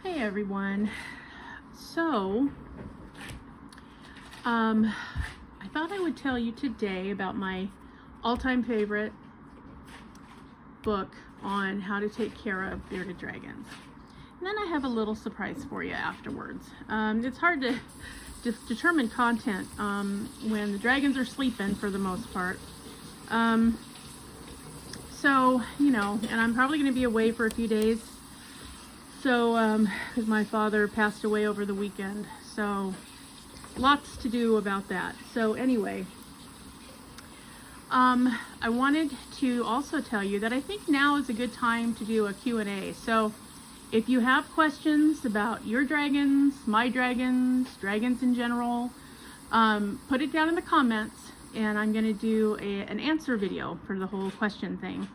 Hey everyone. So, I thought I would tell you today about my all-time favorite book on how to take care of bearded dragons. And then I have a little surprise for you afterwards. It's hard to determine content when the dragons are sleeping for the most part. So, and I'm probably going to be away for a few days. So, because my father passed away over the weekend, so lots to do about that. So anyway, I wanted to also tell you that I think now is a good time to do a Q&A. So if you have questions about your dragons, my dragons, dragons in general, put it down in the comments, and I'm going to do an answer video for the whole question thing.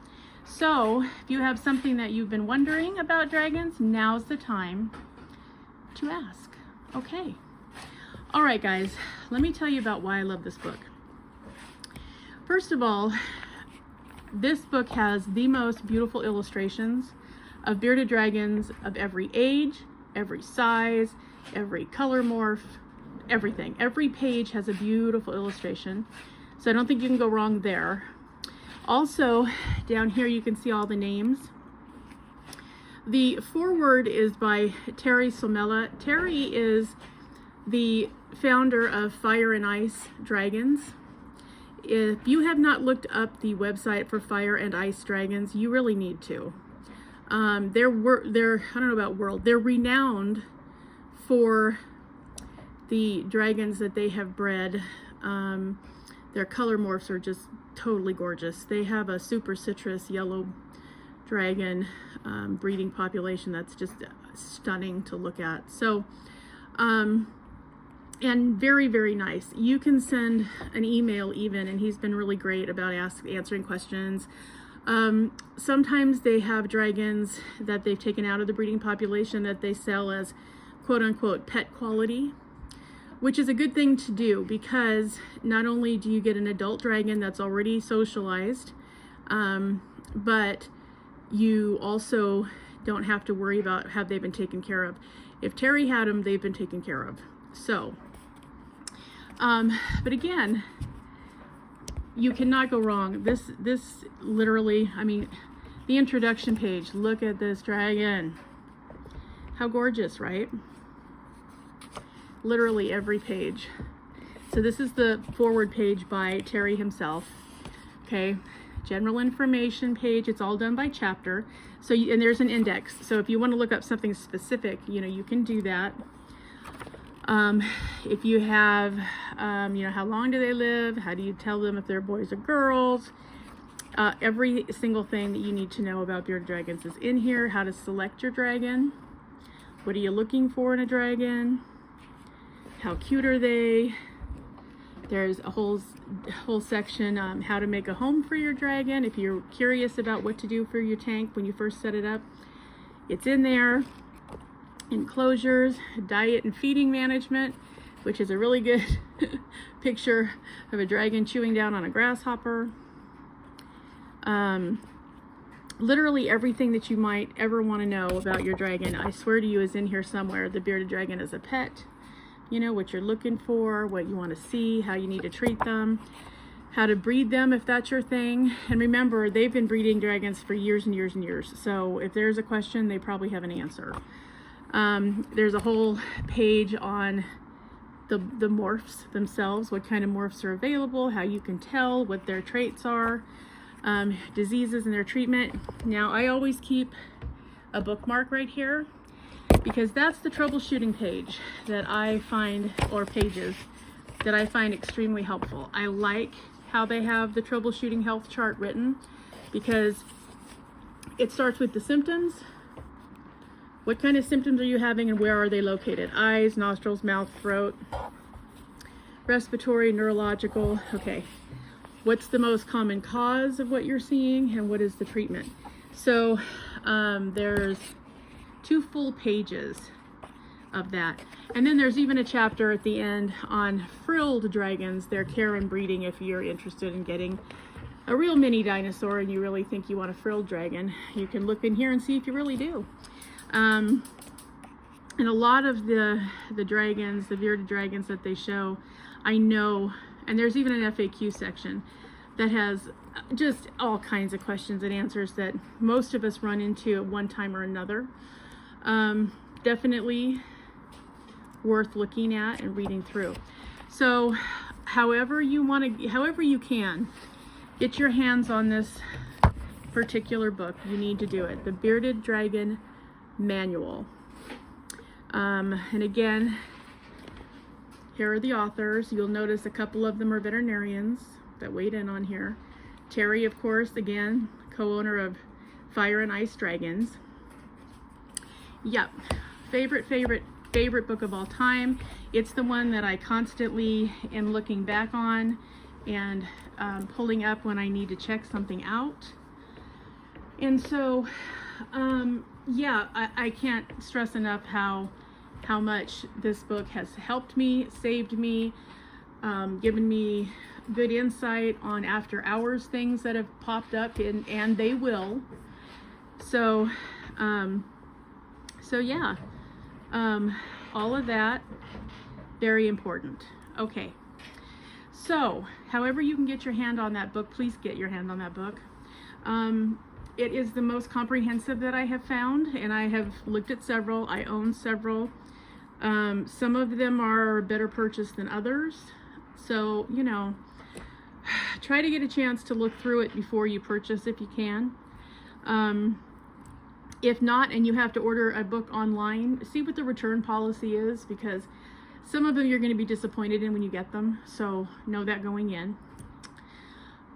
So if you have something that you've been wondering about dragons, now's the time to ask. Okay. All right, guys, let me tell you about why I love this book. First of all, this book has the most beautiful illustrations of bearded dragons of every age, every size, every color morph, everything. Every page has a beautiful illustration, so I don't think you can go wrong there. Also, down here you can see all the names. The foreword is by Terry Somella. Terry is the founder of Fire and Ice Dragons. If you have not looked up the website for Fire and Ice Dragons, you really need to. They're I don't know about world. They're renowned for the dragons that they have bred. Their color morphs are just totally gorgeous. They have a super citrus yellow dragon breeding population that's just stunning to look at. So, and very, very nice. You can send an email even, and he's been really great about answering questions. Sometimes they have dragons that they've taken out of the breeding population that they sell as quote unquote pet quality, which is a good thing to do, because not only do you get an adult dragon that's already socialized, but you also don't have to worry about have they been taken care of. If Terry had them, they've been taken care of. So, but again, you cannot go wrong. This literally, I mean, the introduction page, look at this dragon. How gorgeous, right? Literally every page. So this is the forward page by Terry himself. Okay, general information page. It's all done by chapter. So and there's an index. So if you want to look up something specific, you can do that. If you have, how long do they live? How do you tell them if they're boys or girls? Every single thing that you need to know about bearded dragons is in here. How to select your dragon. What are you looking for in a dragon? How cute are they? There's a whole section how to make a home for your dragon. If you're curious about what to do for your tank when you first set it up, it's in there. Enclosures, diet and feeding management, which is a really good picture of a dragon chewing down on a grasshopper. Literally everything that you might ever want to know about your dragon, I swear to you, is in here somewhere. The bearded dragon as a pet. What you're looking for, what you want to see, how you need to treat them, how to breed them if that's your thing. And remember, they've been breeding dragons for years and years and years. So if there's a question, they probably have an answer. There's a whole page on the morphs themselves, what kind of morphs are available, how you can tell what their traits are, diseases and their treatment. Now, I always keep a bookmark right here, because that's the troubleshooting page that I find, or pages that I find extremely helpful. I like how they have the troubleshooting health chart written, because it starts with the symptoms. What kind of symptoms are you having and where are they located? Eyes, nostrils, mouth, throat, respiratory, neurological. Okay. What's the most common cause of what you're seeing and what is the treatment? So there's 2 full pages of that. And then there's even a chapter at the end on frilled dragons, their care and breeding, if you're interested in getting a real mini dinosaur and you really think you want a frilled dragon. You can look in here and see if you really do. And a lot of the dragons, the bearded dragons that they show, I know, and there's even an FAQ section that has just all kinds of questions and answers that most of us run into at one time or another. Definitely worth looking at and reading through. So however you can get your hands on this particular book, you need to do it. The Bearded Dragon Manual. And again, here are the authors. You'll notice a couple of them are veterinarians that weighed in on here. Terry, of course, again, co-owner of Fire and Ice Dragons. Yep, favorite book of all time. It's the one that I constantly am looking back on and pulling up when I need to check something out. And so, yeah, I can't stress enough how much this book has helped me, saved me, given me good insight on after hours things that have popped up, and they will. So, yeah, all of that, very important. Okay, so however you can get your hand on that book, please get your hand on that book. It is the most comprehensive that I have found, and I have looked at several. I own several. Some of them are a better purchase than others. So, you know, try to get a chance to look through it before you purchase if you can. If not, and you have to order a book online, see what the return policy is, because some of them you're going to be disappointed in when you get them. So know that going in.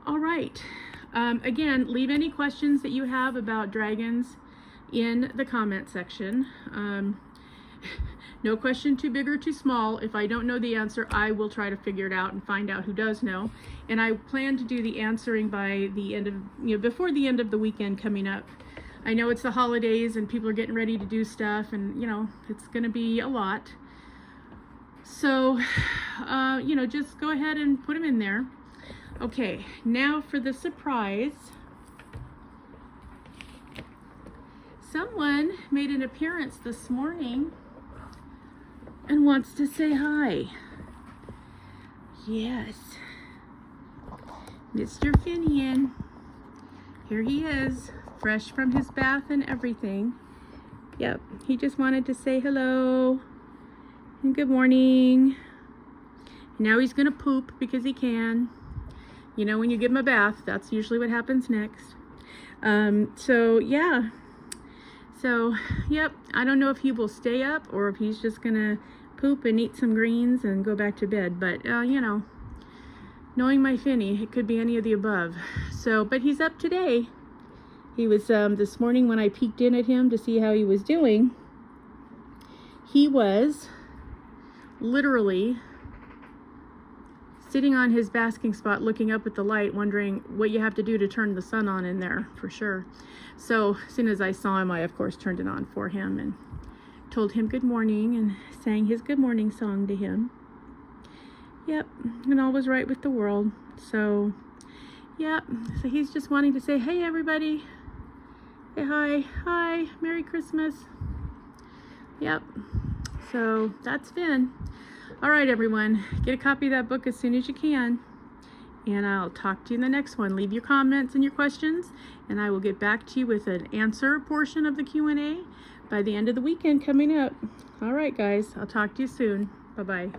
All right. Again, leave any questions that you have about dragons in the comment section. No question too big or too small. If I don't know the answer, I will try to figure it out and find out who does know. And I plan to do the answering by the end of, before the end of the weekend coming up. I know it's the holidays and people are getting ready to do stuff, and it's going to be a lot. So, just go ahead and put them in there. Okay, now for the surprise. Someone made an appearance this morning and wants to say hi. Yes, Mr. Finian. Here he is, fresh from his bath and everything. Yep, he just wanted to say hello and good morning. Now he's gonna poop because he can. When you give him a bath, that's usually what happens next. Yeah. So, yep, I don't know if he will stay up or if he's just gonna poop and eat some greens and go back to bed. But, knowing my Finny, it could be any of the above. So, but he's up today. He was, this morning when I peeked in at him to see how he was doing, he was literally sitting on his basking spot looking up at the light, wondering what you have to do to turn the sun on in there, for sure. So as soon as I saw him, I of course turned it on for him and told him good morning and sang his good morning song to him. Yep, and all was right with the world. So, yep, so he's just wanting to say, hey everybody, say hi, Merry Christmas. Yep, so that's Finn. All right, everyone, get a copy of that book as soon as you can, and I'll talk to you in the next one. Leave your comments and your questions, and I will get back to you with an answer portion of the Q&A by the end of the weekend coming up. All right, guys, I'll talk to you soon. Bye-bye.